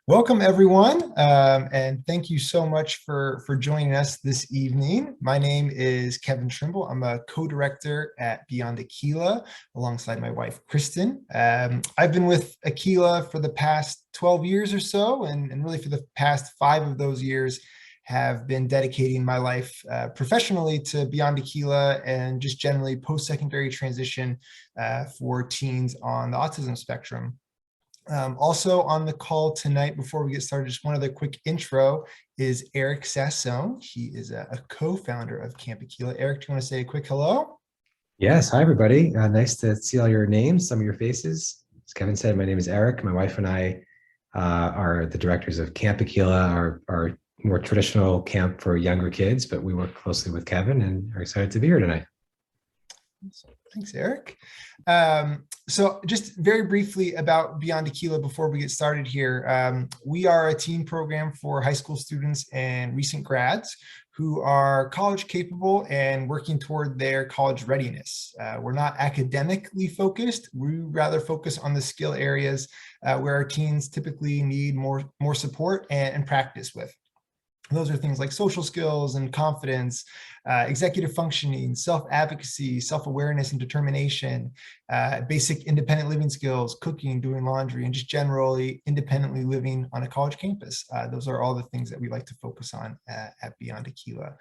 Welcome, everyone, and thank you so much for joining us this evening. My name is Kevin Trimble. I'm a co-director at Beyond Aquila alongside my wife, Kristen. I've been with Aquila for the past 12 years or so, and really for the past 5 of those years have been dedicating my life professionally to Beyond Aquila and just generally post-secondary transition for teens on the autism spectrum. Also on the call tonight, before we get started, just one other quick intro is Eric Sassone. He is a co-founder of Camp Aquila. Eric, do you want to say a quick hello? Yes, hi everybody. Nice to see all your names, some of your faces. As Kevin said, my name is Eric. My wife and I are the directors of Camp Aquila, our more traditional camp for younger kids, but we work closely with Kevin and are excited to be here tonight. Thanks, Eric. So just very briefly about Beyond Aquila before we get started here. We are a teen program for high school students and recent grads who are college capable and working toward their college readiness. We're not academically focused. We rather focus on the skill areas where our teens typically need more support and practice with. Those are things like social skills and confidence, executive functioning, self-advocacy, self-awareness and determination, basic independent living skills, cooking, doing laundry, and just generally independently living on a college campus. Those are all the things that we like to focus on at Beyond Aquila.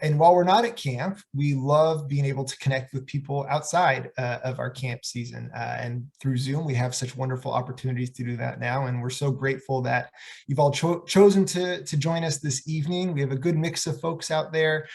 And while we're not at camp, we love being able to connect with people outside of our camp season. And through Zoom, we have such wonderful opportunities to do that now. And we're so grateful that you've all chosen to join us this evening. We have a good mix of folks out there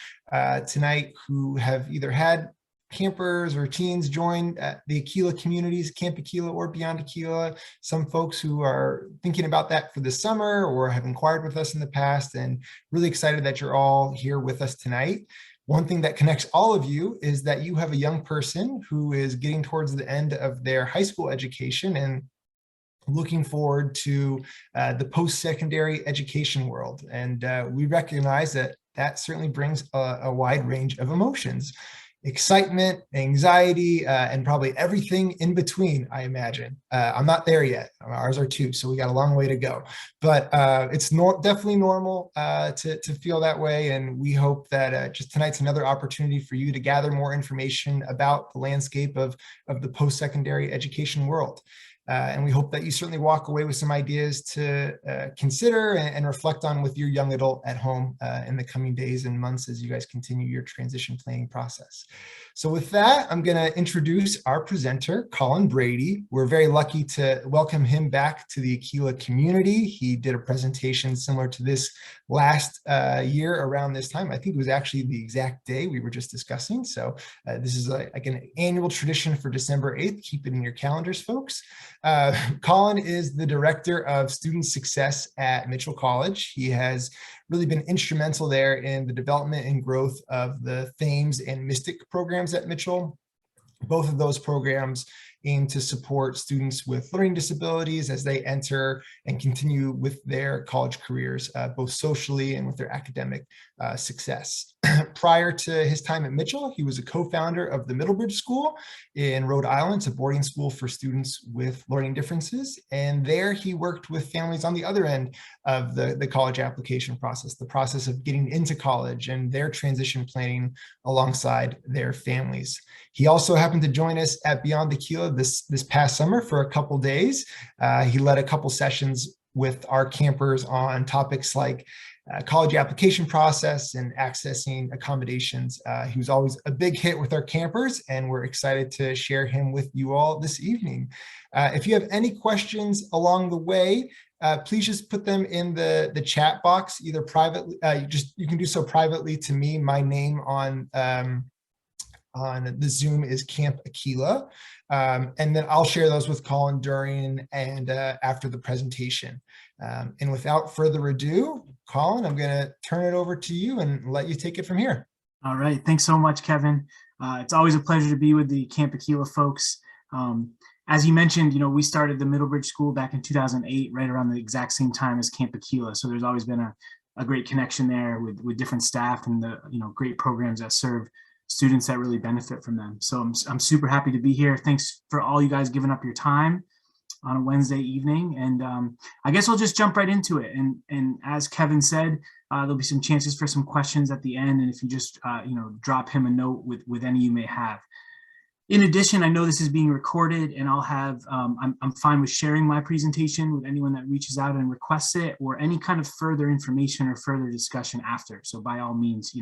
tonight who have either had campers or teens join the Aquila communities, Camp Aquila or Beyond Aquila. Some folks who are thinking about that for the summer or have inquired with us in the past, and really excited that you're all here with us tonight. One thing that connects all of you is that you have a young person who is getting towards the end of their high school education and looking forward to the post-secondary education world. And we recognize that certainly brings a wide range of emotions: excitement, anxiety, and probably everything in between, I imagine. I'm not there yet. Ours are too, so we got a long way to go. But it's definitely normal to feel that way. And we hope that just tonight's another opportunity for you to gather more information about the landscape of the post-secondary education world. And we hope that you certainly walk away with some ideas to consider and reflect on with your young adult at home in the coming days and months as you guys continue your transition planning process. So with that, I'm going to introduce our presenter, Colin Brady. We're very lucky to welcome him back to the Aquila community. He did a presentation similar to this last year around this time. I think it was actually the exact day we were just discussing. So this is like an annual tradition for December 8th. Keep it in your calendars, folks. Colin is the director of student success at Mitchell College. He has really been instrumental there in the development and growth of the Thames and Mystic programs at Mitchell. Both of those programs aim to support students with learning disabilities as they enter and continue with their college careers, both socially and with their academic success. Prior to his time at Mitchell, he was a co-founder of the Middlebridge School in Rhode Island. It's a boarding school for students with learning differences. And there he worked with families on the other end of the college application process, the process of getting into college and their transition planning alongside their families. He also happened to join us at Beyond Aquila this past summer for a couple days. He led a couple sessions with our campers on topics like college application process and accessing accommodations. He was always a big hit with our campers, and we're excited to share him with you all this evening. If you have any questions along the way, please just put them in the chat box, either privately. You can do so privately to me. My name on the Zoom is Camp Aquila. And then I'll share those with Colin during and after the presentation. And without further ado, Colin, I'm going to turn it over to you and let you take it from here. All right. Thanks so much, Kevin. It's always a pleasure to be with the Camp Aquila folks. As you mentioned, we started the Middlebridge School back in 2008, right around the exact same time as Camp Aquila. So there's always been a great connection there with different staff and the great programs that serve students that really benefit from them. So I'm super happy to be here. Thanks for all you guys giving up your time. on a Wednesday evening. And I guess we'll just jump right into it. And as Kevin said, there'll be some chances for some questions at the end. And if you just, drop him a note with any you may have. In addition, I know this is being recorded, and I'll have, I'm fine with sharing my presentation with anyone that reaches out and requests it, or any kind of further information or further discussion after. So by all means,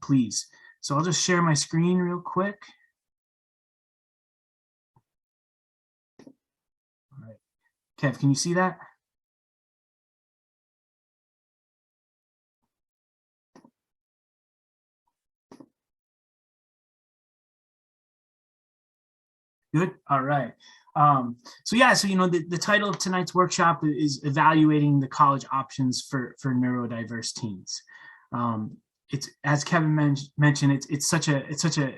please. So I'll just share my screen real quick. All right. Kev, can you see that? Good. All right. The title of tonight's workshop is evaluating the college options for neurodiverse teens. It's, as Kevin mentioned, it's such a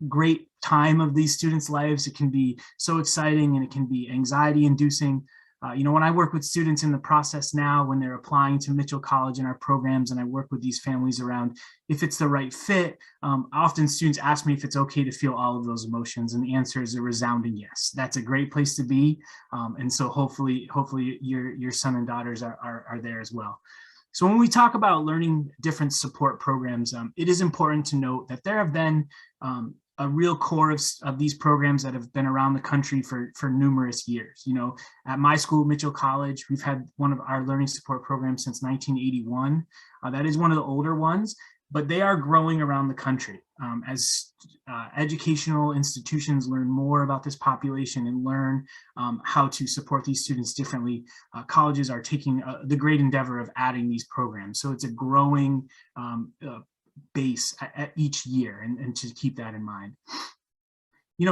great time of these students' lives. It can be so exciting, and it can be anxiety inducing. When I work with students in the process now, when they're applying to Mitchell College in our programs, and I work with these families around if it's the right fit, often students ask me if it's okay to feel all of those emotions, and the answer is a resounding yes. That's a great place to be, and so hopefully your son and daughters are there as well. So when we talk about learning different support programs, it is important to note that there have been a real core of these programs that have been around the country for numerous years. At my school, Mitchell College, we've had one of our learning support programs since 1981. That is one of the older ones, but they are growing around the country. As educational institutions learn more about this population and learn how to support these students differently, colleges are taking the great endeavor of adding these programs. So it's a growing base at each year, and to keep that in mind.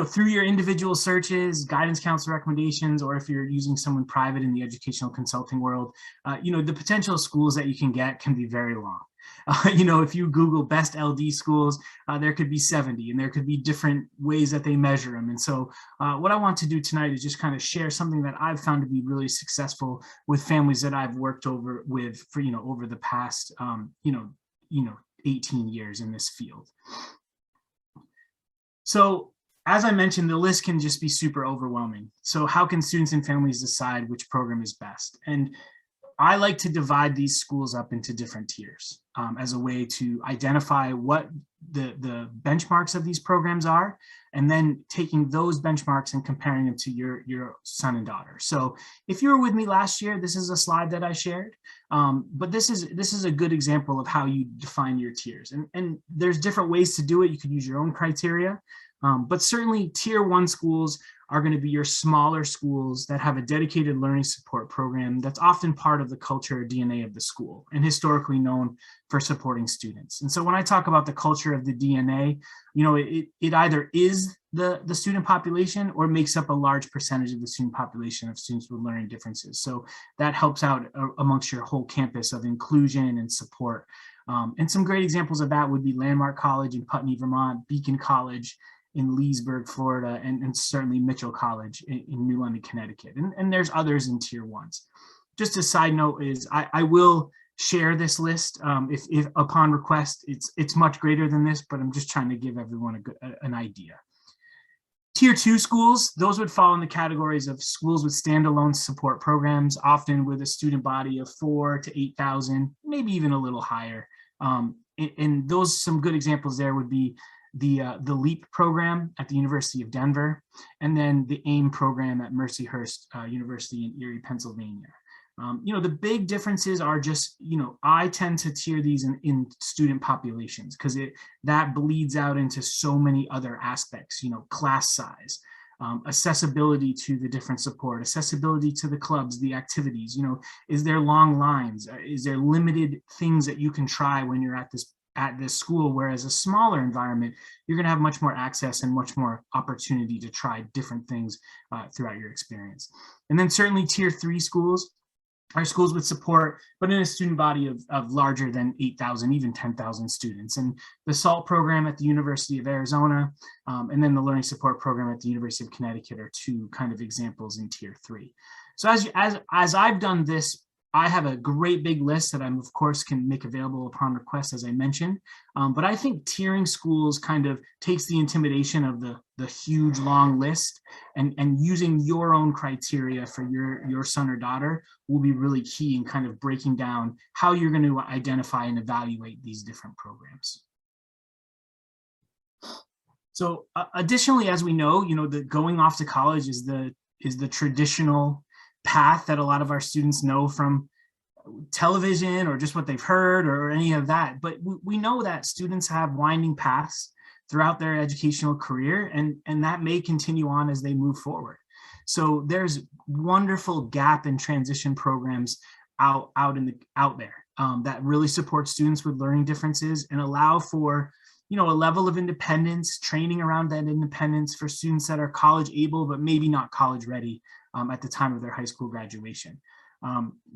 Through your individual searches, guidance counselor recommendations, or if you're using someone private in the educational consulting world, the potential schools that you can get can be very long. If you Google best LD schools, there could be 70, and there could be different ways that they measure them. And so what I want to do tonight is just kind of share something that I've found to be really successful with families that I've worked with for over the past 18 years in this field. So as I mentioned, the list can just be super overwhelming. So how can students and families decide which program is best? And I like to divide these schools up into different tiers as a way to identify what the benchmarks of these programs are, and then taking those benchmarks and comparing them to your son and daughter. So if you were with me last year, this is a slide that I shared, but this is a good example of how you define your tiers. And there's different ways to do it. You could use your own criteria, but certainly tier 1 schools are going to be your smaller schools that have a dedicated learning support program that's often part of the culture or DNA of the school, and historically known for supporting students. And so when I talk about the culture of the DNA, it either is the student population or makes up a large percentage of the student population of students with learning differences. So that helps out amongst your whole campus of inclusion and support. And some great examples of that would be Landmark College in Putney, Vermont, Beacon College in Leesburg, Florida, and certainly Mitchell College in New London, Connecticut. And there's others in tier 1s. Just a side note is I will share this list if upon request. It's much greater than this, but I'm just trying to give everyone an idea. Tier 2 schools, those would fall in the categories of schools with standalone support programs, often with a student body of 4,000 to 8,000, maybe even a little higher. And those, some good examples there would be the LEAP program at the University of Denver, and then the AIM program at Mercyhurst University in Erie, Pennsylvania. The big differences are just, I tend to tier these in student populations because that bleeds out into so many other aspects, class size, accessibility to the different support, accessibility to the clubs, the activities, is there long lines? Is there limited things that you can try when you're at this school, whereas a smaller environment, you're going to have much more access and much more opportunity to try different things throughout your experience. And then certainly tier 3 schools are schools with support, but in a student body of larger than 8,000, even 10,000 students. And the SALT program at the University of Arizona, and then the Learning Support program at the University of Connecticut are two kind of examples in tier 3. So as I've done this I have a great big list that I'm, of course, can make available upon request, as I mentioned. But I think tiering schools kind of takes the intimidation of the huge long list, and using your own criteria for your son or daughter will be really key in kind of breaking down how you're going to identify and evaluate these different programs. So additionally, as we know, the going off to college is the traditional path that a lot of our students know from television or just what they've heard or any of that. But we know that students have winding paths throughout their educational career, and that may continue on as they move forward. So there's wonderful gap and transition programs out there that really support students with learning differences and allow for a level of independence, training around that independence for students that are college able, but maybe not college ready at the time of their high school graduation.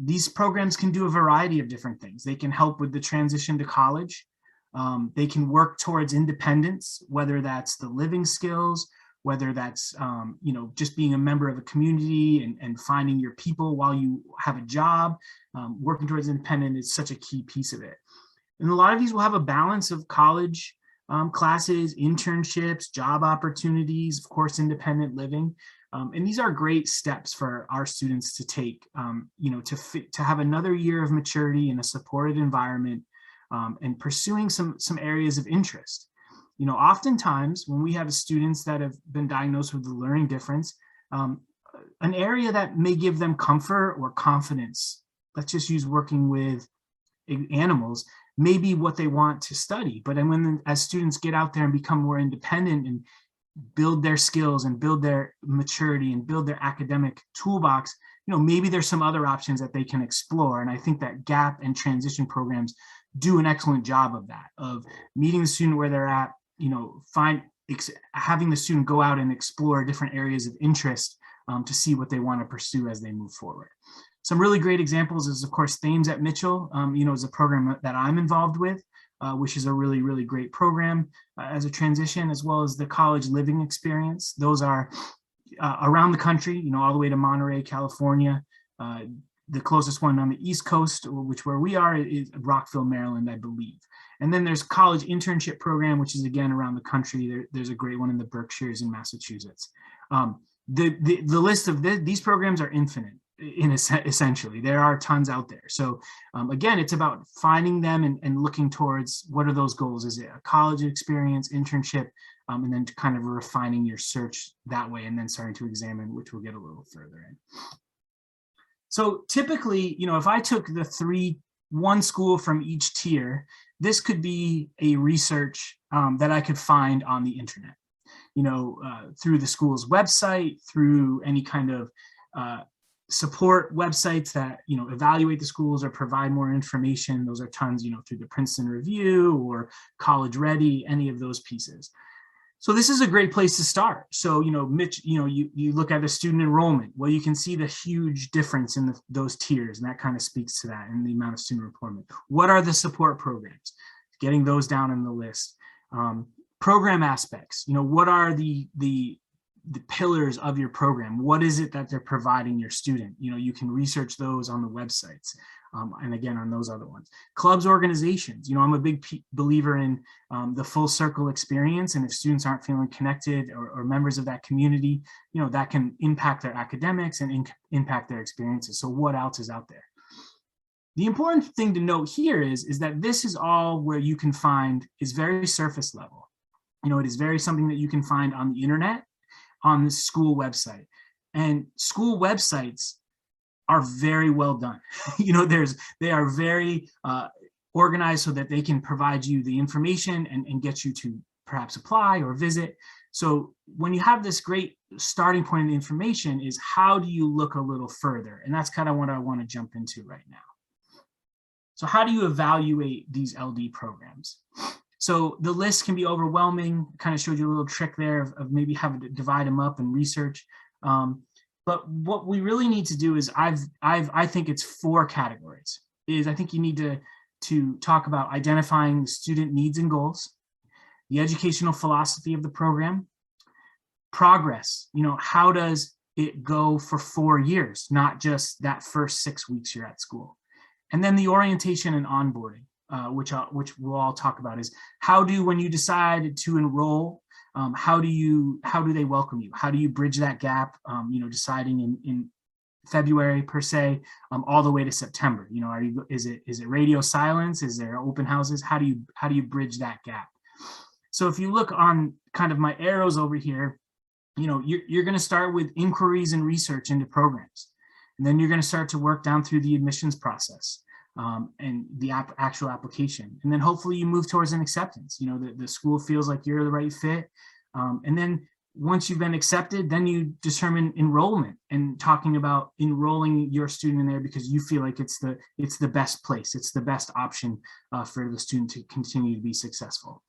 These programs can do a variety of different things. They can help with the transition to college. They can work towards independence, whether that's the living skills, whether that's just being a member of a community and finding your people while you have a job. Working towards independence is such a key piece of it. And a lot of these will have a balance of college classes, internships, job opportunities, of course, independent living. And these are great steps for our students to take, to have another year of maturity in a supported environment and pursuing some areas of interest. Oftentimes when we have students that have been diagnosed with a learning difference, an area that may give them comfort or confidence, let's just use working with animals, may be what they want to study. But then as students get out there and become more independent and build their skills and build their maturity and build their academic toolbox, maybe there's some other options that they can explore. And I think that gap and transition programs do an excellent job of that, of meeting the student where they're at, having the student go out and explore different areas of interest to see what they want to pursue as they move forward. Some really great examples is, of course, Thames at Mitchell, is a program that I'm involved with, which is a really, really great program as a transition, as well as the college living experience. Those are around the country, all the way to Monterey, California. The closest one on the East Coast, where we are, is Rockville, Maryland, I believe. And then there's college internship program, which is again around the country. There's a great one in the Berkshires in Massachusetts. The list of these programs are infinite. Essentially, there are tons out there. So again, it's about finding them and looking towards what are those goals. Is it a college experience, internship, and then kind of refining your search that way, and then starting to examine, which we'll get a little further in. So typically, if I took one school from each tier, this could be a research that I could find on the internet, through the school's website, through any kind of support websites that evaluate the schools or provide more information. Those are tons, through the Princeton Review or College Ready, any of those pieces. So this is a great place to start. So Mitch, you look at the student enrollment. Well, you can see the huge difference in those tiers, and that kind of speaks to that and the amount of student enrollment. What are the support programs? Getting those down in the list. Program aspects. What are the pillars of your program? What is it that they're providing your student? You can research those on the websites. And again, on those other ones. Clubs, organizations. I'm a big believer in the full circle experience. And if students aren't feeling connected or members of that community, that can impact their academics and impact their experiences. So what else is out there? The important thing to note here is that this is all where you can find is very surface level. It is very something that you can find on the internet, on the school website. And school websites are very well done. They are very organized so that they can provide you the information and get you to perhaps apply or visit. So when you have this great starting point of the information, is how do you look a little further? And that's kind of what I want to jump into right now. So how do you evaluate these LD programs? So the list can be overwhelming. Kind of showed you a little trick there of maybe having to divide them up and research. But what we really need to do is I think it's 4 categories. I think you need to talk about identifying the student needs and goals, the educational philosophy of the program, progress. How does it go for 4 years, not just that first 6 weeks you're at school. And then the orientation and onboarding, which we'll all talk about, is when you decide to enroll, how do they welcome you? How do you bridge that gap? Deciding in February per se, all the way to September. Is it radio silence? Is there open houses? How do you bridge that gap? So if you look on kind of my arrows over here, you're going to start with inquiries and research into programs, and then you're going to start to work down through the admissions process and the actual application, and then hopefully you move towards an acceptance. The school feels like you're the right fit, and then once you've been accepted, then you determine enrollment and talking about enrolling your student in there because you feel like it's the best place, it's the best option for the student to continue to be successful.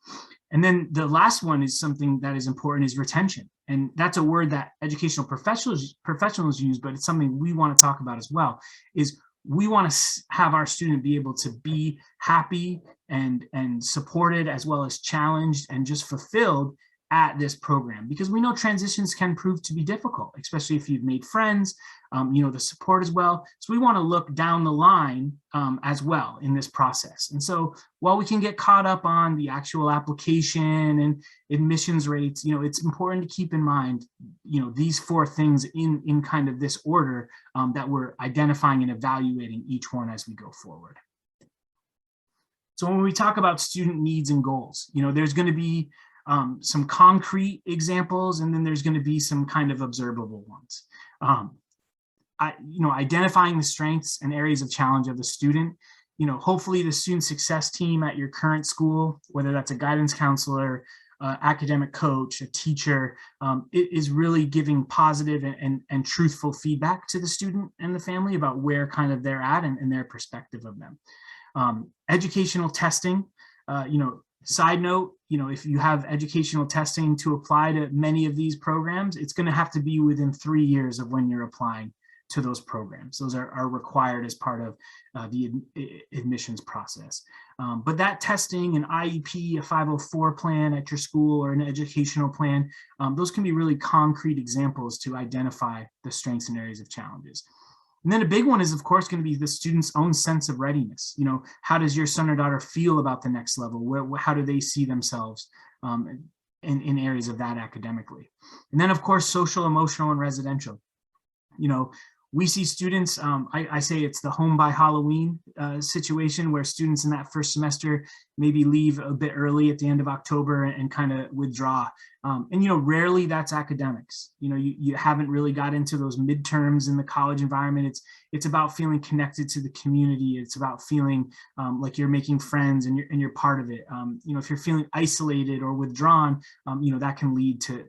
And then the last one is something that is important, is retention. And that's a word that educational professionals use, but it's something we want to talk about as well, is we want to have our student be able to be happy and supported, as well as challenged and just fulfilled at this program, because we know transitions can prove to be difficult, especially if you've made friends, the support as well. So we want to look down the line as well in this process. And so while we can get caught up on the actual application and admissions rates, it's important to keep in mind, these 4 things in kind of this order that we're identifying and evaluating each one as we go forward. So when we talk about student needs and goals, there's going to be some concrete examples, and then there's going to be some kind of observable ones. Identifying the strengths and areas of challenge of the student. Hopefully the student success team at your current school, whether that's a guidance counselor, academic coach, a teacher, it is really giving positive and truthful feedback to the student and the family about where kind of they're at and their perspective of them. Educational testing, side note, if you have educational testing to apply to many of these programs, it's going to have to be within 3 years of when you're applying to those programs. Those are required as part of the admissions process. But that testing, an IEP, a 504 plan at your school, or an educational plan, those can be really concrete examples to identify the strengths and areas of challenges. And then a big one is, of course, going to be the student's own sense of readiness. How does your son or daughter feel about the next level? How do they see themselves in areas of that academically? And then, of course, social, emotional, and residential. We see students, I say it's the home by Halloween situation, where students in that first semester maybe leave a bit early at the end of October and kind of withdraw. Rarely that's academics. You haven't really got into those midterms in the college environment. It's about feeling connected to the community. It's about feeling like you're making friends and you're part of it. If you're feeling isolated or withdrawn, that can lead to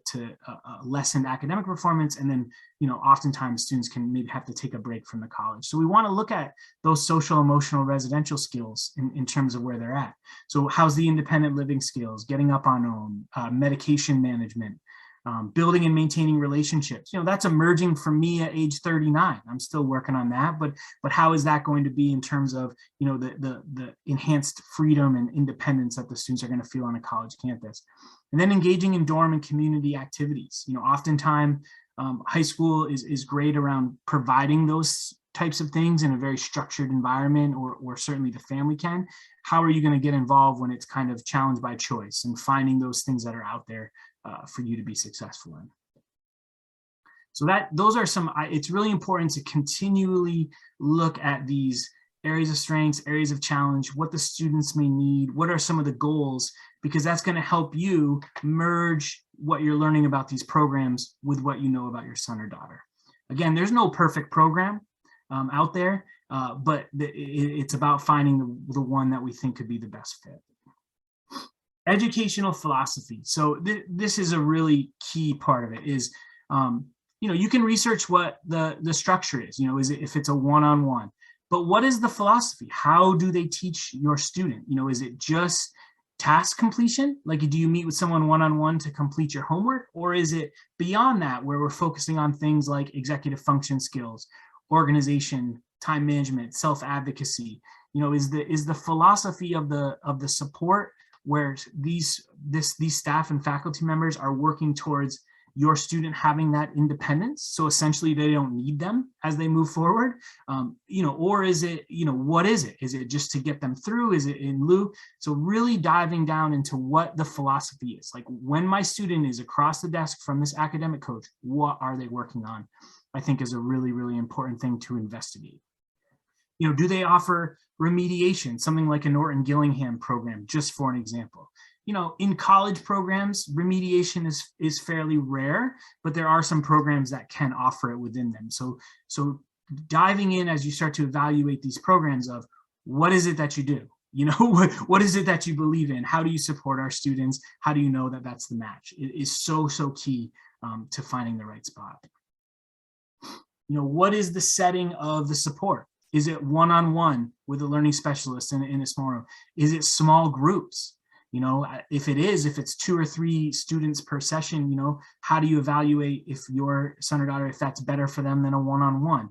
lessened academic performance. And then, oftentimes students can maybe have to take a break from the college. So we want to look at those social, emotional, residential skills in terms of where they're at. So how's the independent living skills, getting up on own, medication management, building and maintaining relationships. That's emerging for me at age 39. I'm still working on that, but how is that going to be in terms of, the enhanced freedom and independence that the students are going to feel on a college campus? And then engaging in dorm and community activities. Oftentimes high school is great around providing those types of things in a very structured environment, or certainly the family can. How are you going to get involved when it's kind of challenged by choice and finding those things that are out there for you to be successful in? So those are some, it's really important to continually look at these areas of strengths, areas of challenge, what the students may need, what are some of the goals, because that's going to help you merge what you're learning about these programs with what you know about your son or daughter. Again, there's no perfect program out there, but it's about finding the one that we think could be the best fit. Educational philosophy. So this is a really key part of it is, you can research what the structure is, if it's a one-on-one, but what is the philosophy? How do they teach your student? Is it just task completion? Like, do you meet with someone one-on-one to complete your homework? Or is it beyond that, where we're focusing on things like executive function skills, organization, time management, self-advocacy? Is the philosophy of the support where these staff and faculty members are working towards your student having that independence, so essentially they don't need them as they move forward, or is it, what is it? Is it just to get them through? Is it in lieu? So really diving down into what the philosophy is. Like, when my student is across the desk from this academic coach, what are they working on? I think is a really, really important thing to investigate. Do they offer remediation, something like a Norton-Gillingham program, just for an example? In college programs, remediation is fairly rare, but there are some programs that can offer it within them. So diving in as you start to evaluate these programs of what is it that you do? What is it that you believe in? How do you support our students? How do you know that that's the match? It is so key to finding the right spot. What is the setting of the support? Is it one-on-one with a learning specialist in a small room? Is it small groups? If it's 2 or 3 students per session, how do you evaluate if your son or daughter, if that's better for them than a one-on-one?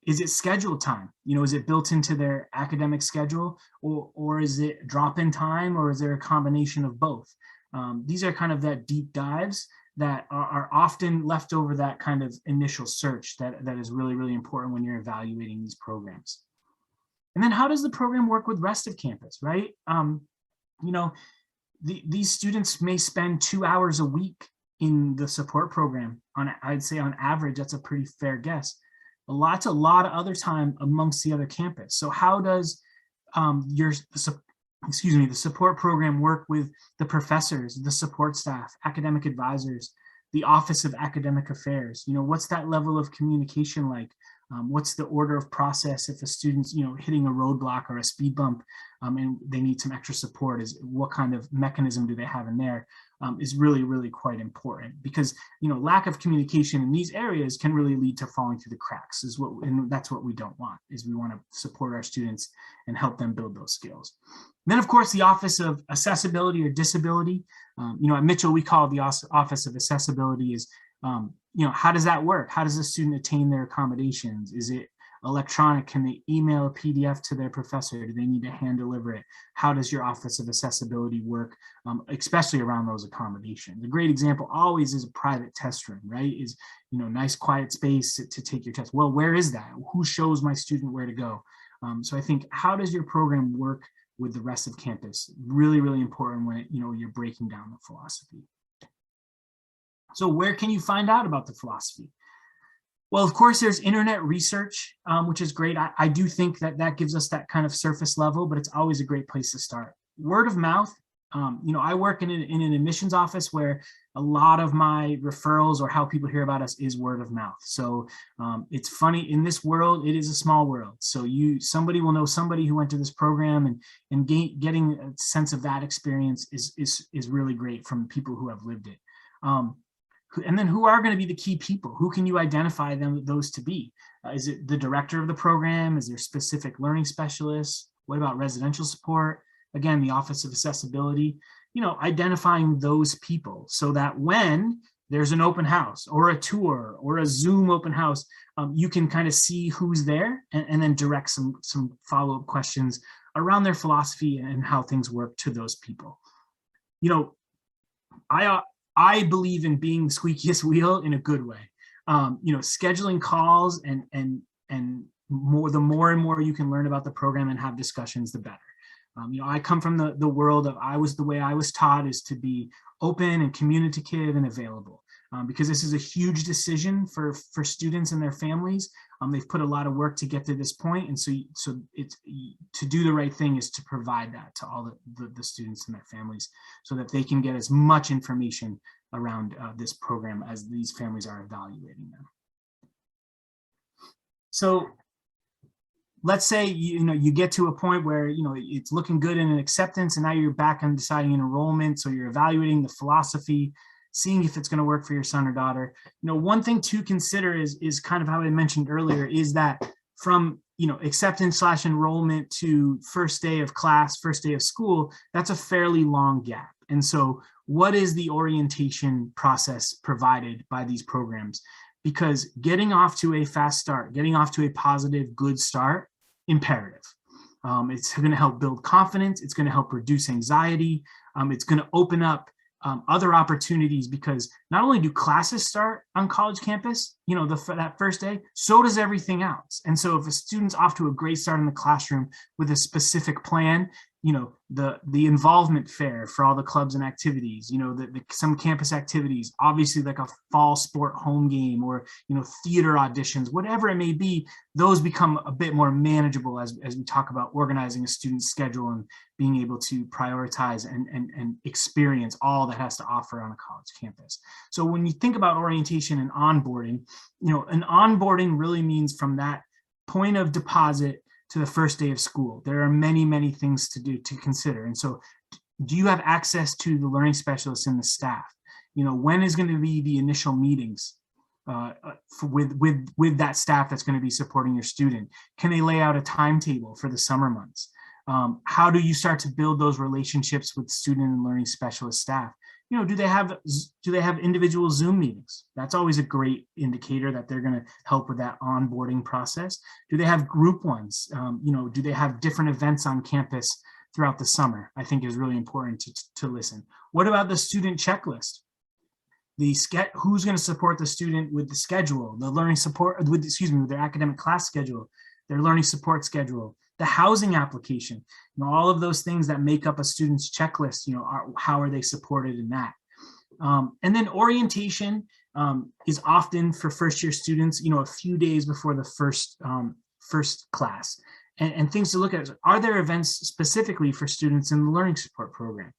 Is it scheduled time? Is it built into their academic schedule, or is it drop-in time, or is there a combination of both? These are kind of that deep dives that are often left over that kind of initial search that is really, really important when you're evaluating these programs. And then how does the program work with rest of campus, right? These students may spend 2 hours a week in the support program. I'd say on average, that's a pretty fair guess. A lot of other time amongst the other campus. So how does the support program work with the professors, the support staff, academic advisors, the Office of Academic Affairs? What's that level of communication like? What's the order of process if a student's, hitting a roadblock or a speed bump and they need some extra support? What kind of mechanism do they have in there? Is really, really quite important, because, lack of communication in these areas can really lead to falling through the cracks, and that's what we don't want. Is we want to support our students and help them build those skills. And then, of course, the Office of Accessibility or Disability. At Mitchell, we call it the Office of Accessibility. Is how does that work? How does a student attain their accommodations? Is it electronic? Can they email a PDF to their professor? Do they need to hand deliver it? How does your Office of Accessibility work, especially around those accommodations? A great example always is a private test room, right? Is, nice quiet space to take your test. Well, where is that? Who shows my student where to go? So I think, how does your program work with the rest of campus? Really, really important when you're breaking down the philosophy. So where can you find out about the philosophy? Well, of course, there's internet research, which is great. I do think that gives us that kind of surface level, but it's always a great place to start. Word of mouth. I work in an admissions office where a lot of my referrals or how people hear about us is word of mouth. So it's funny, in this world, it is a small world. So somebody will know somebody who went to this program, and getting a sense of that experience is really great from people who have lived it. And then who are going to be the key people? Who can you identify those to be? Is it the director of the program? Is there specific learning specialists? What about residential support? Again, the Office of Accessibility, identifying those people so that when there's an open house or a tour or a Zoom open house, you can kind of see who's there and then direct some follow-up questions around their philosophy and how things work to those people. I believe in being the squeakiest wheel in a good way. Scheduling calls and the more and more you can learn about the program and have discussions, the better. I come from the world of the way I was taught is to be open and communicative and available, because this is a huge decision for students and their families. They've put a lot of work to get to this point, and so it's to do the right thing is to provide that to all the students and their families so that they can get as much information around this program as these families are evaluating them. So let's say you get to a point where it's looking good in an acceptance, and now you're back on deciding an enrollment, so you're evaluating the philosophy, seeing if it's going to work for your son or daughter. One thing to consider is kind of how I mentioned earlier, is that from acceptance / enrollment to first day of class, first day of school, that's a fairly long gap. And so what is the orientation process provided by these programs? Because getting off to a fast start, getting off to a positive, good start, imperative. It's going to help build confidence. It's going to help reduce anxiety. It's going to open up other opportunities, because not only do classes start on college campus, that first day, so does everything else. And so if a student's off to a great start in the classroom with a specific plan, the involvement fair for all the clubs and activities, some campus activities, obviously like a fall sport home game or, theater auditions, whatever it may be, those become a bit more manageable as we talk about organizing a student's schedule and being able to prioritize and experience all that has to offer on a college campus. So when you think about orientation and onboarding, an onboarding really means from that point of deposit to the first day of school. There are many, many things to consider. And so do you have access to the learning specialists and the staff? When is going to be the initial meetings with that staff that's going to be supporting your student? Can they lay out a timetable for the summer months? How do you start to build those relationships with student and learning specialist staff? Do they have individual Zoom meetings? That's always a great indicator that they're going to help with that onboarding process. Do they have group ones? Do they have different events on campus throughout the summer? I think is really important to listen. What about the student checklist? Who's going to support the student with the schedule, the learning support with their academic class schedule, their learning support schedule, the housing application, all of those things that make up a student's checklist, how are they supported in that? And then orientation is often for first year students, a few days before the first class. And things to look at, are there events specifically for students in the learning support program?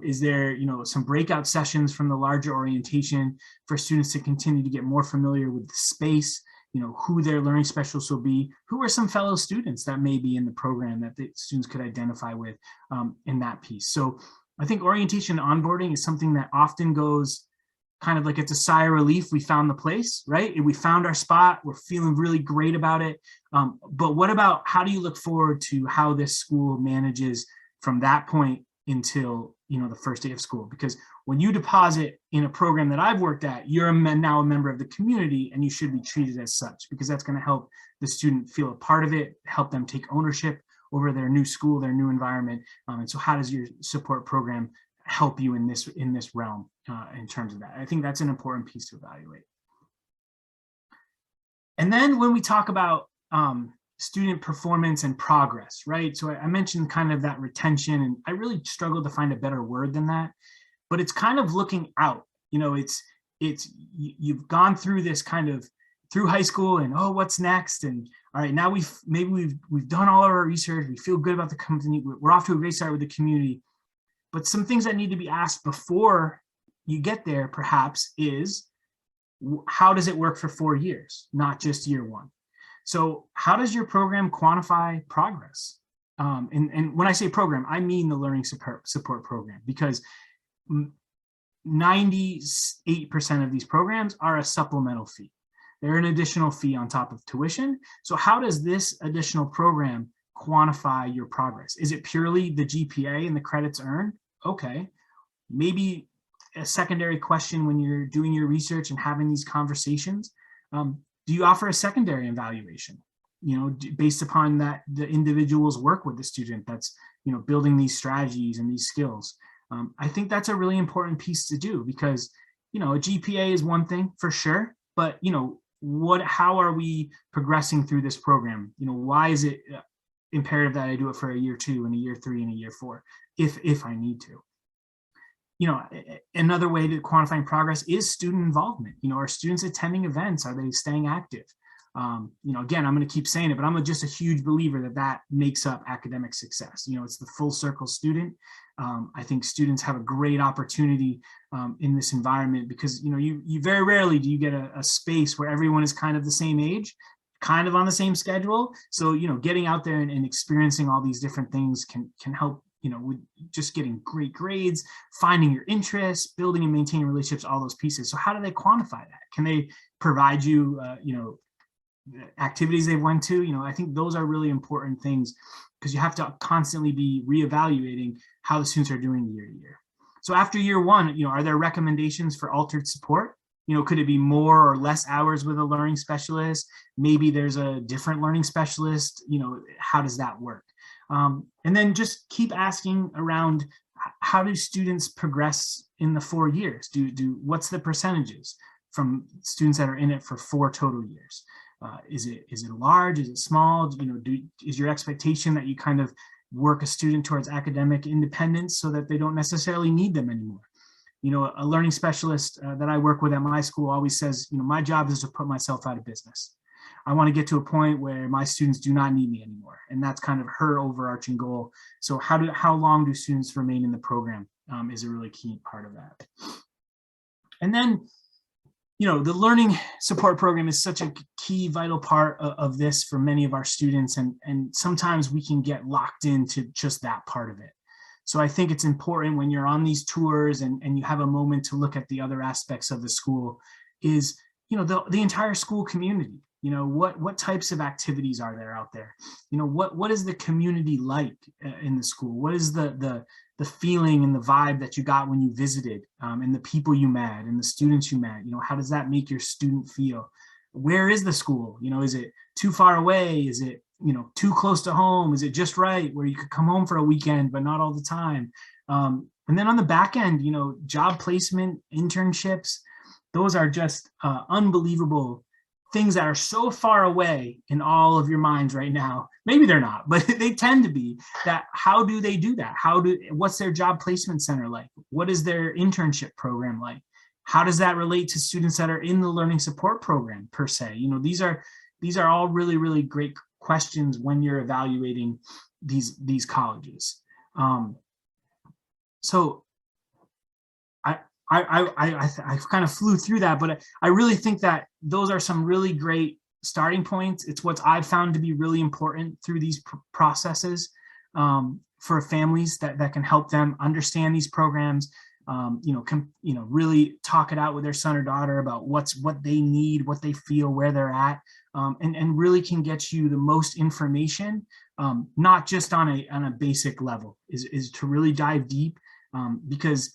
Is there, some breakout sessions from the larger orientation for students to continue to get more familiar with the space, who their learning specialists will be, who are some fellow students that may be in the program that the students could identify with in that piece. So I think orientation and onboarding is something that often goes kind of like it's a sigh of relief. We found the place, right? We found our spot. We're feeling really great about it. But what about, how do you look forward to how this school manages from that point until, the first day of school? Because when you deposit in a program that I've worked at, you're now a member of the community, and you should be treated as such, because that's going to help the student feel a part of it, help them take ownership over their new school, their new environment. And so how does your support program help you in this realm in terms of that? I think that's an important piece to evaluate. And then when we talk about student performance and progress, right? So I mentioned kind of that retention, and I really struggled to find a better word than that, but it's kind of looking out. You've gone through this kind of through high school, and what's next? And all right, now we've done all of our research. We feel good about the company. We're off to a great start with the community. But some things that need to be asked before you get there, perhaps, is how does it work for 4 years, not just year one? So how does your program quantify progress? And when I say program, I mean the learning support program, because 98% of these programs are a supplemental fee. They're an additional fee on top of tuition. So how does this additional program quantify your progress? Is it purely the GPA and the credits earned? Okay, maybe a secondary question when you're doing your research and having these conversations. Do you offer a secondary evaluation, based upon that the individual's work with the student that's, building these strategies and these skills? I think that's a really important piece to do, because, a GPA is one thing for sure, but, how are we progressing through this program? Why is it imperative that I do it for a year 2 and a year 3 and a year 4, if I need to? Another way to quantifying progress is student involvement. Are students attending events? Are they staying active? Again, I'm going to keep saying it, but I'm just a huge believer that makes up academic success. It's the full circle student. I think students have a great opportunity in this environment, because, you very rarely do you get a space where everyone is kind of the same age, kind of on the same schedule. So, getting out there and experiencing all these different things can help, with just getting great grades, finding your interests, building and maintaining relationships, all those pieces. So how do they quantify that? Can they provide you, activities they've went to? I think those are really important things, because you have to constantly be reevaluating how the students are doing year to year. So after year 1, are there recommendations for altered support? Could it be more or less hours with a learning specialist? Maybe there's a different learning specialist. How does that work? And then just keep asking around, how do students progress in the 4 years? What's the percentages from students that are in it for 4 total years? Is it large? Is it small? Is your expectation that you kind of work a student towards academic independence so that they don't necessarily need them anymore? A learning specialist that I work with at my school always says, my job is to put myself out of business. I want to get to a point where my students do not need me anymore. And that's kind of her overarching goal. So how long do students remain in the program is a really key part of that. And then, the learning support program is such a key, vital part of this for many of our students. And sometimes we can get locked into just that part of it. So I think it's important when you're on these tours and you have a moment to look at the other aspects of the school is, the entire school community. What types of activities are there out there? What is the community like in the school? What is the feeling and the vibe that you got when you visited, and the people you met and the students you met? How does that make your student feel? Where is the school? Is it too far away? Is it too close to home? Is it just right where you could come home for a weekend but not all the time? And then on the back end, job placement, internships, those are just unbelievable things that are so far away in all of your minds right now. Maybe they're not, but they tend to be. That how do they do that? What's their job placement center like? What is their internship program like? How does that relate to students that are in the learning support program per se? These are all really, really great questions when you're evaluating these colleges. So I kind of flew through that, but I really think that those are some really great starting points. It's what I've found to be really important through these processes for families that can help them understand these programs, really talk it out with their son or daughter about what they need, what they feel, where they're at, and really can get you the most information, not just on a basic level, is to really dive deep, because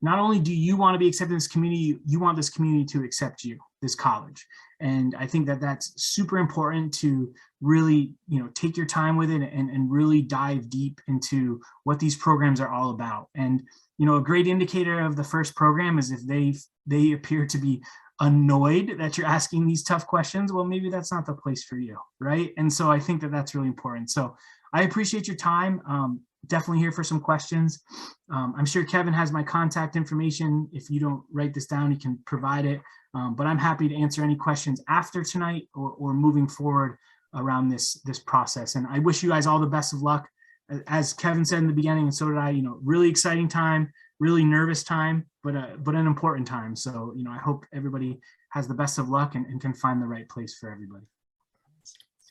not only do you want to be accepted in this community, you want this community to accept you, this college. And I think that that's super important to really, take your time with it and really dive deep into what these programs are all about. And, a great indicator of the first program is if they appear to be annoyed that you're asking these tough questions, well, maybe that's not the place for you, right? And so I think that that's really important. So I appreciate your time. Definitely here for some questions. I'm sure Kevin has my contact information. If you don't write this down, he can provide it. But I'm happy to answer any questions after tonight or moving forward around this process. And I wish you guys all the best of luck. As Kevin said in the beginning, and so did I, really exciting time, really nervous time, but an important time. So, I hope everybody has the best of luck and can find the right place for everybody.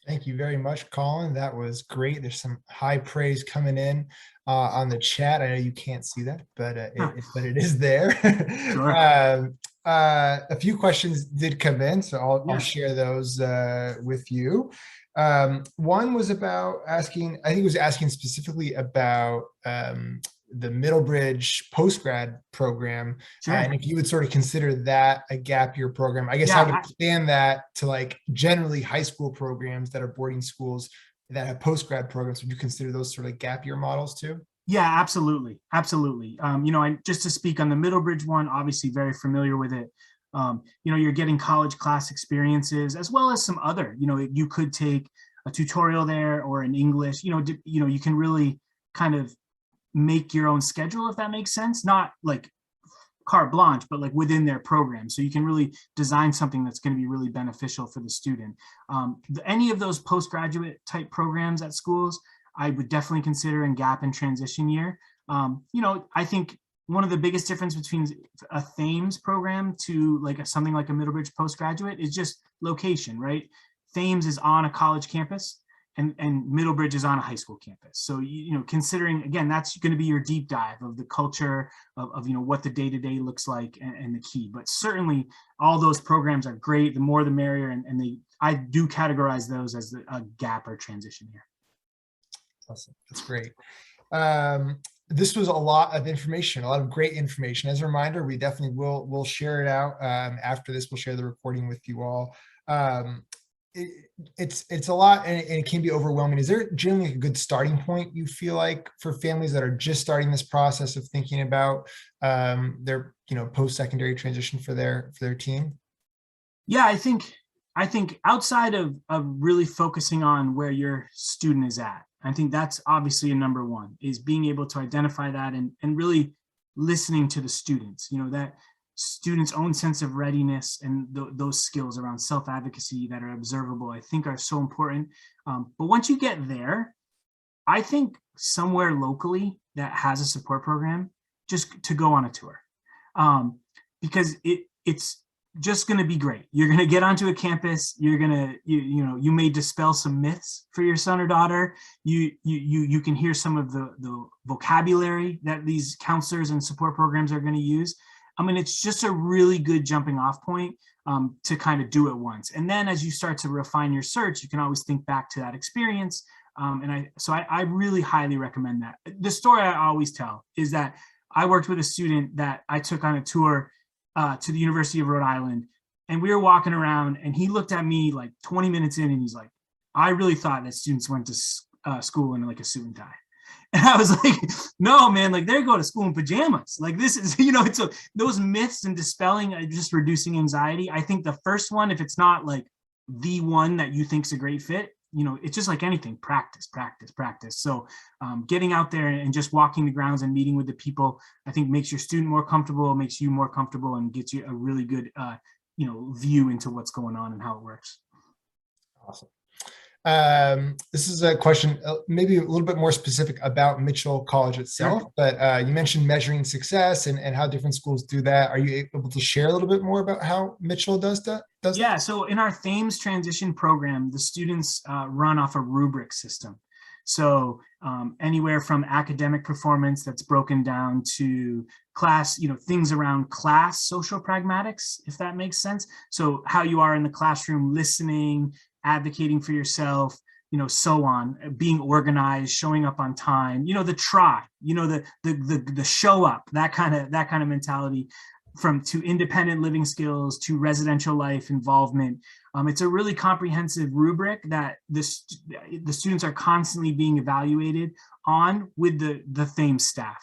Thank you very much, Colin. That was great. There's some high praise coming in on the chat. I know you can't see that, but it is there. Sure. A few questions did come in, so I'll share those with you. One was about asking, I think it was asking specifically about the Middlebridge postgrad program. Sure. And if you would sort of consider that a gap year program, I guess I would expand that to like generally high school programs that are boarding schools that have postgrad programs. Would you consider those sort of gap year models too? Yeah, absolutely. Absolutely. Just to speak on the Middlebridge one, obviously very familiar with it. You're getting college class experiences as well as some other, you could take a tutorial there or an English, you can really kind of make your own schedule, if that makes sense. Not like carte blanche, but like within their program. So you can really design something that's going to be really beneficial for the student. Any of those postgraduate type programs at schools, I would definitely consider in gap and transition year. I think one of the biggest difference between a Thames program to like something like a Middlebridge postgraduate is just location, right? Thames is on a college campus and Middlebridge is on a high school campus. So, considering, again, that's going to be your deep dive of the culture of what the day-to-day looks like and the key. But certainly all those programs are great. The more the merrier. And I do categorize those as a gap or transition year. Awesome. That's great. This was a lot of information, a lot of great information. As a reminder, we definitely will share it out after this. We'll share the recording with you all. it's a lot, and it can be overwhelming. Is there generally a good starting point you feel like for families that are just starting this process of thinking about their post-secondary transition for their teen? Yeah, I think outside of really focusing on where your student is at, I think that's obviously a number one, is being able to identify that and really listening to the students, that students' own sense of readiness and those skills around self-advocacy that are observable, I think are so important. But once you get there, I think somewhere locally that has a support program, just to go on a tour, because it's just going to be great. You're going to get onto a campus. You're going to, you may dispel some myths for your son or daughter. You can hear some of the vocabulary that these counselors and support programs are going to use. I mean, it's just a really good jumping off point to kind of do it once. And then as you start to refine your search, you can always think back to that experience. So I really highly recommend that. The story I always tell is that I worked with a student that I took on a tour to the University of Rhode Island, and we were walking around, and he looked at me like 20 minutes in, and he's like, I really thought that students went to school in like a suit and tie. And I was like, no, man, like they go to school in pajamas. Like this is, it's those myths and dispelling, just reducing anxiety. I think the first one, if it's not like the one that you think's a great fit, it's just like anything, practice. So getting out there and just walking the grounds and meeting with the people, I think makes your student more comfortable, makes you more comfortable, and gets you a really good, view into what's going on and how it works. Awesome. This is a question maybe a little bit more specific about Mitchell College itself, Sure. but you mentioned measuring success and how different schools do that. Are you able to share a little bit more about how Mitchell does that? Yeah, so in our Thames transition program, the students run off a rubric system. So anywhere from academic performance that's broken down to class, things around class social pragmatics, if that makes sense. So how you are in the classroom, listening, advocating for yourself, so on, being organized, showing up on time, the try, the show up, that kind of mentality, to independent living skills to residential life involvement. It's a really comprehensive rubric that the students are constantly being evaluated on with the Thames staff.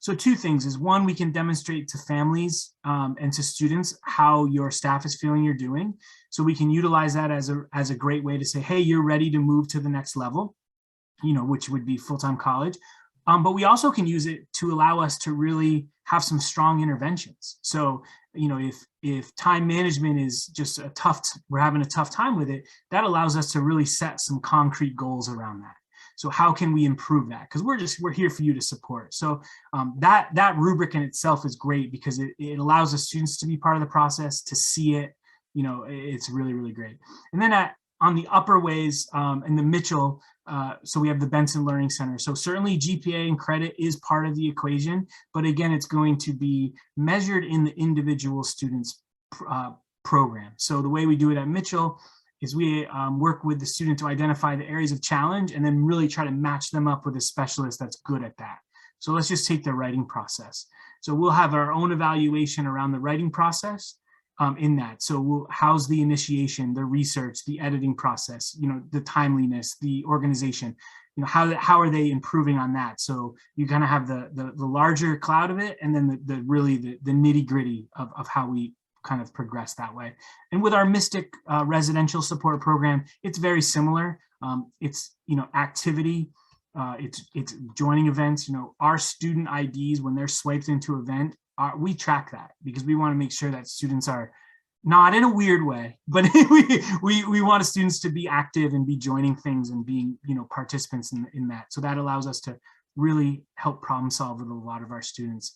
So two things is, one, we can demonstrate to families and to students how your staff is feeling you're doing. So we can utilize that as a great way to say, hey, you're ready to move to the next level, which would be full-time college. But we also can use it to allow us to really have some strong interventions. So, if time management is just we're having a tough time with it, that allows us to really set some concrete goals around that. So how can we improve that? Because we're here for you to support. So that rubric in itself is great because it allows the students to be part of the process, to see it. It's really, really great. And then on the upper ways in the Mitchell, so we have the Benson Learning Center. So certainly GPA and credit is part of the equation, but again, it's going to be measured in the individual student's program. So the way we do it at Mitchell is we work with the student to identify the areas of challenge and then really try to match them up with a specialist that's good at that. So let's just take the writing process. So we'll have our own evaluation around the writing process in that. So we'll house the initiation, the research, the editing process, the timeliness, the organization, how are they improving on that? So you kind of have the larger cloud of it, and then the nitty gritty of how we kind of progress that way. And with our Mystic residential support program, it's very similar. It's, activity, it's joining events, our student IDs, when they're swiped into event, we track that because we want to make sure that students are not in a weird way, but we want students to be active and be joining things and being, participants in that. So that allows us to really help problem solve with a lot of our students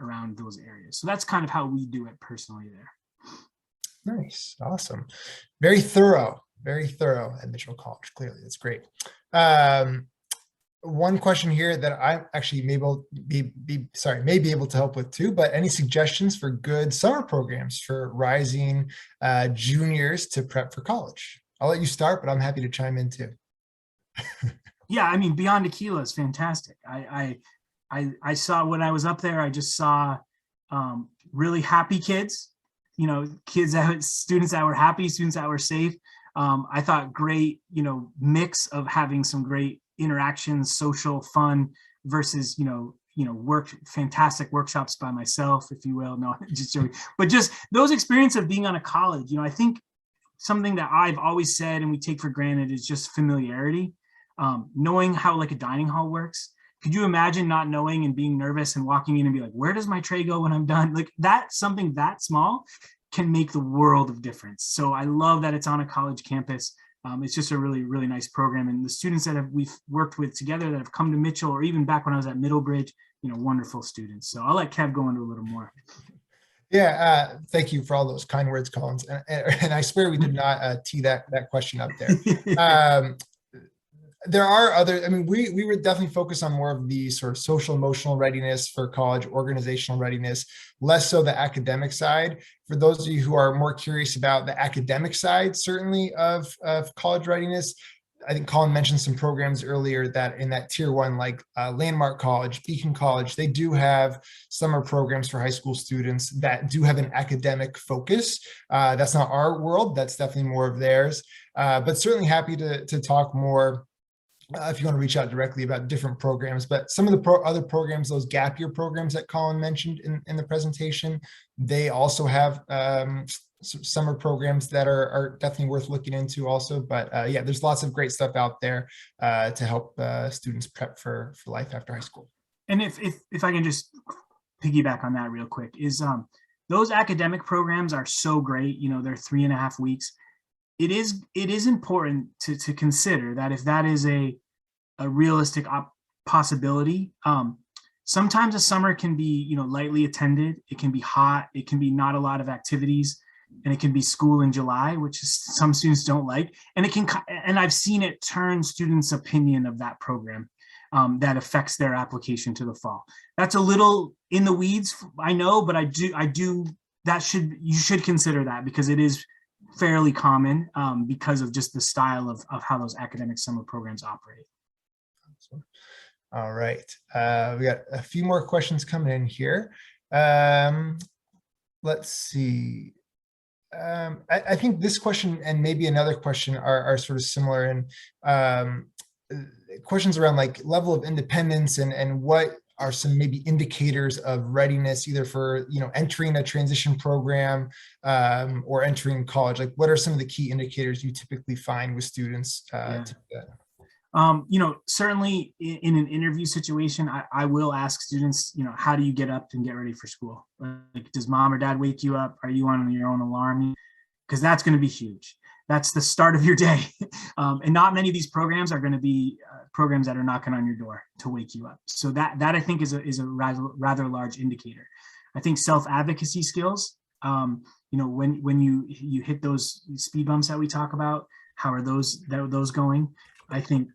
around those areas. So that's kind of how we do it personally there. Nice. Awesome. Very thorough at Mitchell College. Clearly, that's great. One question here that I actually may be able to help with too, but any suggestions for good summer programs for rising juniors to prep for college? I'll let you start, but I'm happy to chime in too. Yeah, I mean, Beyond Aquila is fantastic. I saw when I was up there, I just saw really happy kids, students that were happy, students that were safe. I thought great, mix of having some great interactions, social fun versus, fantastic workshops by myself, if you will. No, just joking. But just those experiences of being on a college, I think something that I've always said and we take for granted is just familiarity. Knowing how like a dining hall works. Could you imagine not knowing and being nervous and walking in and be like, where does my tray go when I'm done? Like that, something that small can make the world of difference. So I love that it's on a college campus. It's just a really, really nice program. And the students that we've worked with together that have come to Mitchell, or even back when I was at Middlebridge, wonderful students. So I'll let Kev go into a little more. Yeah, thank you for all those kind words, Collins. And I swear we did not tee that question up there. There are other, we would definitely focus on more of the sort of social emotional readiness for college, organizational readiness, less so the academic side. For those of you who are more curious about the academic side, certainly of college readiness, I think Colin mentioned some programs earlier that in that tier one, like Landmark College, Beacon College, they do have summer programs for high school students that do have an academic focus. That's not our world, that's definitely more of theirs, but certainly happy to talk more if you want to reach out directly about different programs. But some of the other programs, those gap year programs that Colin mentioned in the presentation, they also have summer programs that are definitely worth looking into also. But yeah, there's lots of great stuff out there to help students prep for life after high school. And if I can just piggyback on that real quick, is those academic programs are so great. They're 3.5 weeks. It is important to consider that if that is a realistic possibility, sometimes a summer can be lightly attended. It can be hot. It can be not a lot of activities, and it can be school in July, which some students don't like. And and I've seen it turn students' opinion of that program. That affects their application to the fall. That's a little in the weeds, I know, but you should consider that, because it is fairly common because of just the style of how those academic summer programs operate. All right, we got a few more questions coming in here. Let's see. I think this question and maybe another question are sort of similar, and questions around like level of independence and what are some maybe indicators of readiness, either for entering a transition program or entering college. Like, what are some of the key indicators you typically find with students to do that? Certainly in an interview situation, I will ask students, how do you get up and get ready for school? Like, does mom or dad wake you up? Are you on your own alarm? Because that's going to be huge. That's the start of your day. And not many of these programs are going to be programs that are knocking on your door to wake you up. So that I think is a rather large indicator. I think self-advocacy skills, when you hit those speed bumps that we talk about, how are those going? I think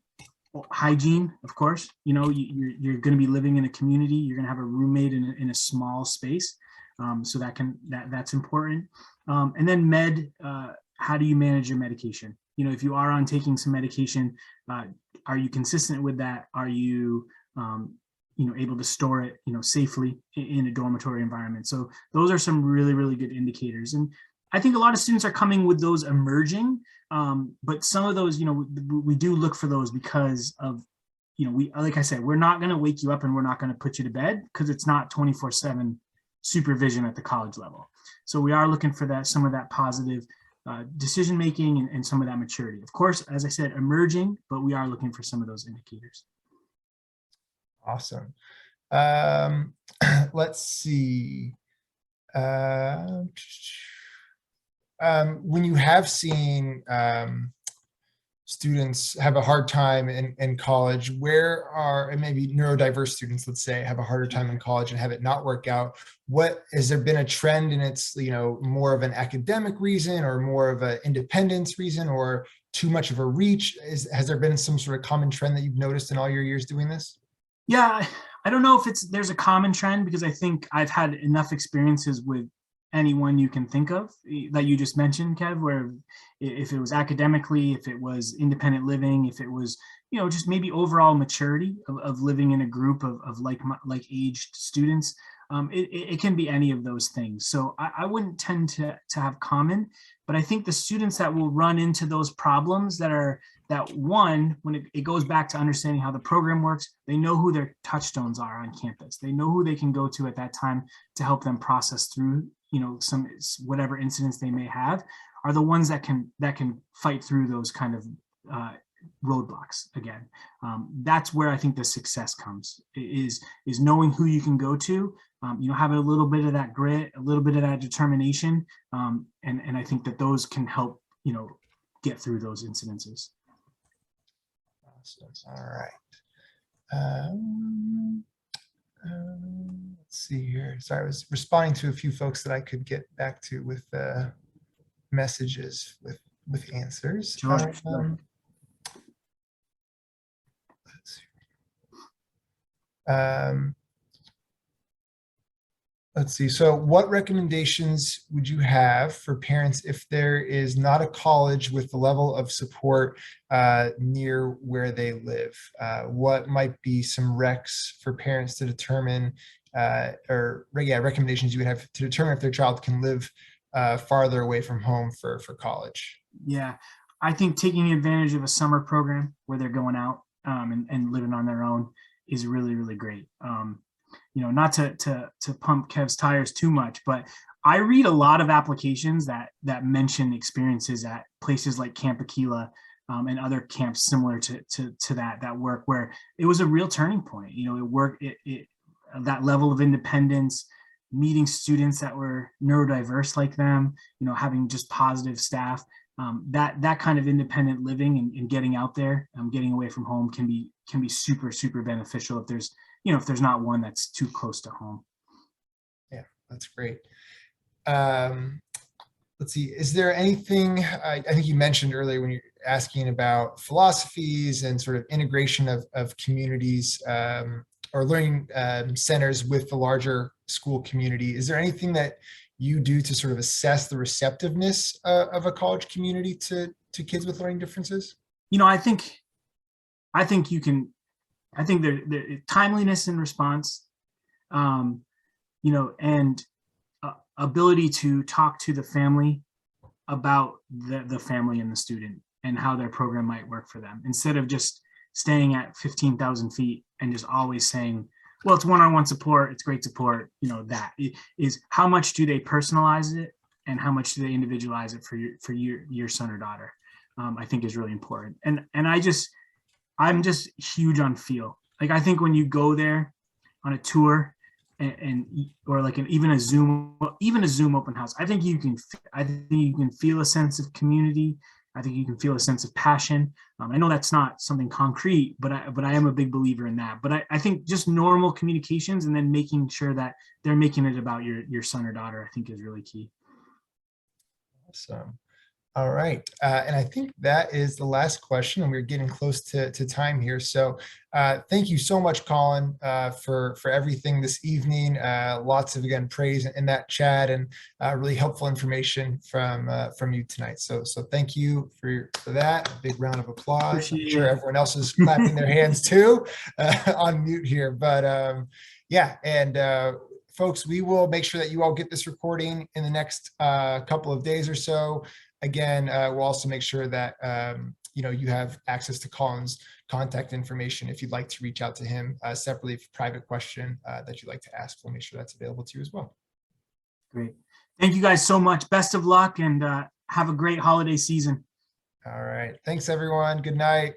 hygiene, of course, you're going to be living in a community. You're going to have a roommate in a small space. So that's important. And then how do you manage your medication? If you are taking some medication, are you consistent with that? Are you, able to store it, safely in a dormitory environment? So those are some really, really good indicators. And I think a lot of students are coming with those emerging, but some of those, we do look for those because of, like I said, we're not going to wake you up and we're not going to put you to bed, because it's not 24/7 supervision at the college level. So we are looking for some of that positive decision making and some of that maturity. Of course, as I said, emerging, but we are looking for some of those indicators. Awesome. Let's see. When you have seen students have a hard time in college, and maybe neurodiverse students, let's say, have a harder time in college and have it not work out, has there been a trend, and it's more of an academic reason or more of an independence reason or too much of a reach? Has there been some sort of common trend that you've noticed in all your years doing this? Yeah, I don't know if there's a common trend, because I think I've had enough experiences with anyone you can think of that you just mentioned, Kev, where if it was academically, if it was independent living, if it was, just maybe overall maturity of living in a group of like aged students, it can be any of those things. So I wouldn't tend to have common, but I think the students that will run into those problems that one, when it goes back to understanding how the program works, they know who their touchstones are on campus. They know who they can go to at that time to help them process through, some whatever incidents they may have, are the ones that can fight through those kind of roadblocks again. That's where I think the success comes, is knowing who you can go to, having a little bit of that grit, a little bit of that determination. And I think that those can help, get through those incidences. Awesome. All right. Let's see here. Sorry, I was responding to a few folks that I could get back to with messages with answers. Sure. Let's see. Let's see. So what recommendations would you have for parents if there is not a college with the level of support near where they live? What might be some recs for parents to determine, recommendations you would have to determine if their child can live farther away from home for college? Yeah, I think taking advantage of a summer program where they're going out and living on their own is really, really great. Not to pump Kev's tires too much, but I read a lot of applications that mention experiences at places like Camp Aquila and other camps similar to that work, where it was a real turning point. That level of independence, meeting students that were neurodiverse like them, having just positive staff, that kind of independent living and getting out there, getting away from home can be super, super beneficial if there's not one that's too close to home. Yeah, that's great. Let's see, is there anything, I think you mentioned earlier when you're asking about philosophies and sort of integration of communities or learning centers with the larger school community, is there anything that you do to sort of assess the receptiveness of a college community to kids with learning differences? I think the timeliness in response, and ability to talk to the family about the family and the student and how their program might work for them, instead of just staying at 15,000 feet and just always saying, well, it's one-on-one support, it's great support. That is, how much do they personalize it and how much do they individualize it for your son or daughter? I think is really important. And I'm just huge on feel. Like, I think when you go there on a tour or like even a Zoom open house, I think you can feel a sense of community. I think you can feel a sense of passion. I know that's not something concrete, but I am a big believer in that. But I think just normal communications and then making sure that they're making it about your son or daughter, I think is really key. Awesome. All right. And I think that is the last question, and we're getting close to time here. So thank you so much, Colin, for everything this evening. Lots of, again, praise in that chat and really helpful information from you tonight. So thank you for that. A big round of applause. I'm sure everyone else is clapping their hands too on mute here. But yeah, and folks, we will make sure that you all get this recording in the next couple of days or so. Again, we'll also make sure that you have access to Colin's contact information if you'd like to reach out to him separately for a private question that you'd like to ask. We'll make sure that's available to you as well. Great. Thank you guys so much. Best of luck and have a great holiday season. All right. Thanks, everyone. Good night.